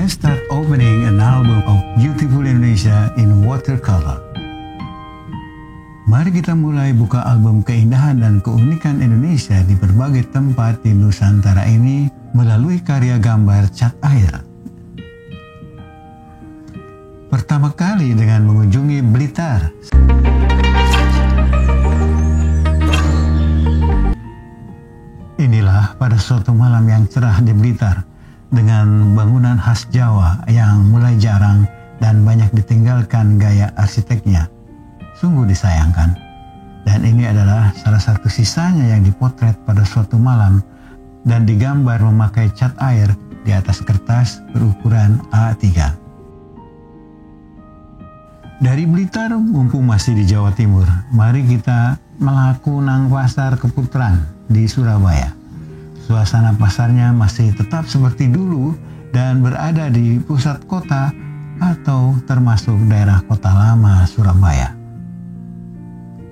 can start opening an album of beautiful Indonesia in watercolor. Mari kita mulai buka album keindahan dan keunikan Indonesia di berbagai tempat di Nusantara ini melalui karya gambar cat air. Pertama kali dengan mengunjungi Blitar. Inilah pada suatu malam yang cerah di Blitar dengan bangunan khas Jawa yang mulai jarang dan banyak ditinggalkan gaya arsiteknya. Sungguh disayangkan. Dan ini adalah salah satu sisanya yang dipotret pada suatu malam dan digambar memakai cat air di atas kertas berukuran A3. Dari Blitar, mumpung masih di Jawa Timur, mari kita melaku nang pasar Keputaran di Surabaya. Suasana pasarnya masih tetap seperti dulu dan berada di pusat kota atau termasuk daerah kota lama Surabaya.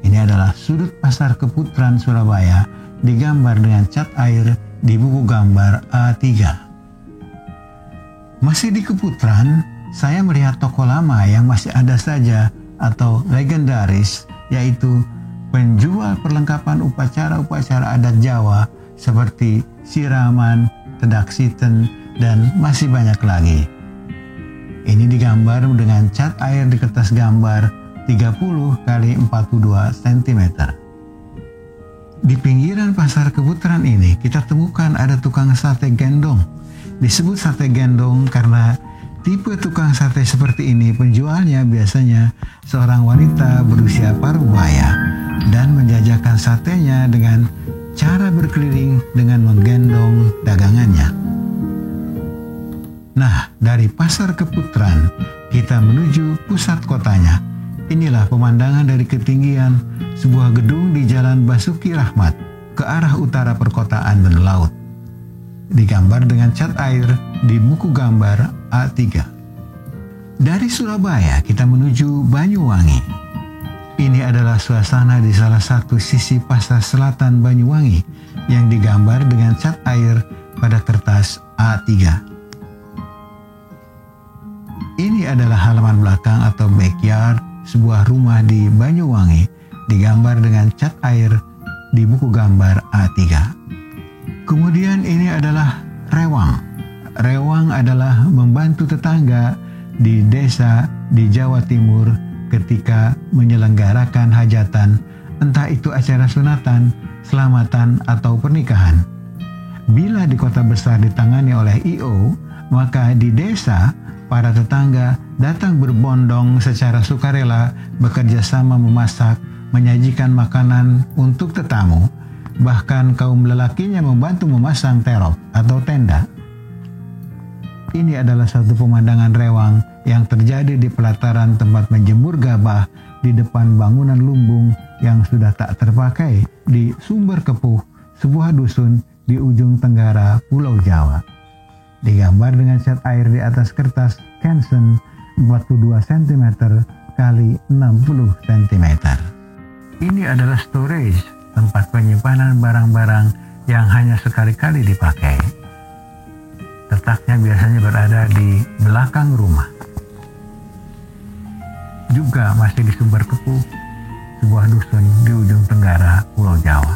Ini adalah sudut pasar Keputaran Surabaya digambar dengan cat air di buku gambar A3. Masih di Keputaran, saya melihat toko lama yang masih ada saja atau legendaris, yaitu penjual perlengkapan upacara-upacara adat Jawa seperti siraman, tedak siten, dan masih banyak lagi. Ini digambar dengan cat air di kertas gambar 30 x 42 cm. Di pinggiran pasar Keputaran ini kita temukan ada tukang sate gendong. Disebut sate gendong karena tipe tukang sate seperti ini penjualnya biasanya seorang wanita berusia parubaya dan menjajakan satenya dengan cara berkeliling dengan menggendong dagangannya. Nah, dari pasar Keputaran kita menuju pusat kotanya. Inilah pemandangan dari ketinggian sebuah gedung di Jalan Basuki Rahmat ke arah utara perkotaan dan laut. Digambar dengan cat air di buku gambar A3. Dari Surabaya kita menuju Banyuwangi. Ini adalah suasana di salah satu sisi pasar selatan Banyuwangi yang digambar dengan cat air pada kertas A3. Ini adalah halaman belakang atau backyard sebuah rumah di Banyuwangi digambar dengan cat air di buku gambar A3. Kemudian ini adalah rewang. Rewang adalah membantu tetangga di desa di Jawa Timur ketika menyelenggarakan hajatan, entah itu acara sunatan, selamatan, atau pernikahan. Bila di kota besar ditangani oleh I.O., maka di desa para tetangga datang berbondong secara sukarela bekerja sama memasak, menyajikan makanan untuk tetamu. Bahkan kaum lelakinya membantu memasang terop atau tenda. Ini adalah satu pemandangan rewang yang terjadi di pelataran tempat menjemur gabah di depan bangunan lumbung yang sudah tak terpakai di Sumber Kepuh, sebuah dusun di ujung tenggara Pulau Jawa. Digambar dengan cat air di atas kertas Canson 42 cm x 60 cm. Ini adalah storage, tempat penyimpanan barang-barang yang hanya sekali-kali dipakai. Letaknya biasanya berada di belakang rumah. Juga masih di Sumber Kepuh, sebuah dusun di ujung tenggara Pulau Jawa.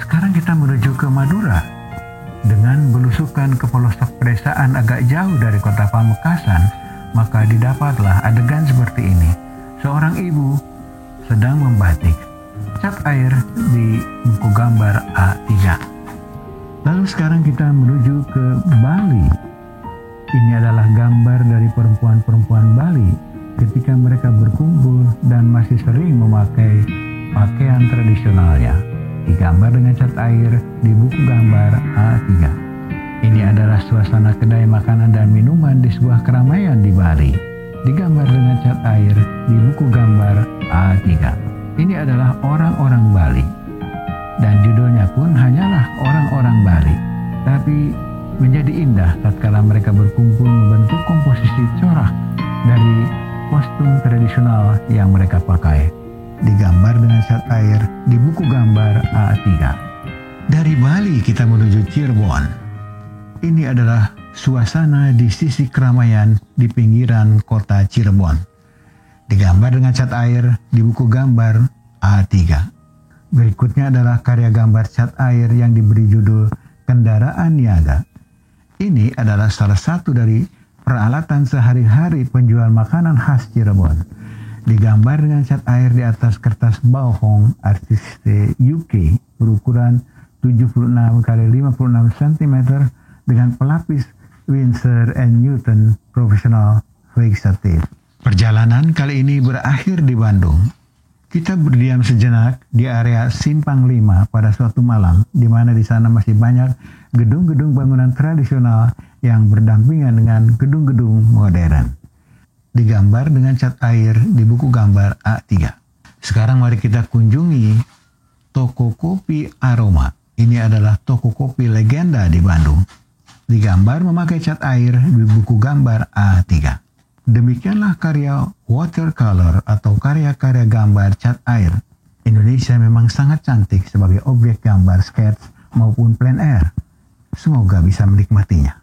Sekarang kita menuju ke Madura. Dengan belusukan ke pelosok pedesaan agak jauh dari kota Pamekasan, maka didapatlah adegan seperti ini. Seorang ibu sedang membatik cat air di buku gambar A3. Lalu sekarang kita menuju ke Bali. Ini adalah gambar dari perempuan-perempuan Bali ketika mereka berkumpul dan masih sering memakai pakaian tradisionalnya. Digambar dengan cat air di buku gambar A3. Ini adalah suasana kedai makanan dan minuman di sebuah keramaian di Bali. Digambar dengan cat air di buku gambar A3. Ini adalah orang-orang Bali. Dan judulnya pun hanyalah orang-orang Bali. Tapi menjadi indah tatkala mereka berkumpul membentuk komposisi corak dari kostum tradisional yang mereka pakai. Digambar dengan cat air di buku gambar A3. Dari Bali kita menuju Cirebon. Ini adalah suasana di sisi keramaian di pinggiran kota Cirebon. Digambar dengan cat air di buku gambar A3. Berikutnya adalah karya gambar cat air yang diberi judul Kendaraan Niaga. Ini adalah salah satu dari peralatan sehari-hari penjual makanan khas Cirebon. Digambar dengan cat air di atas kertas bohong artiste UK berukuran 76 x 56 cm dengan pelapis Winsor & Newton Professional Fixative. Perjalanan kali ini berakhir di Bandung. Kita berdiam sejenak di area Simpang 5 pada suatu malam, di mana di sana masih banyak gedung-gedung bangunan tradisional yang berdampingan dengan gedung-gedung modern. Digambar dengan cat air di buku gambar A3. Sekarang mari kita kunjungi toko kopi Aroma. Ini adalah toko kopi legenda di Bandung. Digambar memakai cat air di buku gambar A3. Demikianlah karya watercolor atau karya-karya gambar cat air. Indonesia memang sangat cantik sebagai objek gambar sketch maupun plein air. Semoga bisa menikmatinya.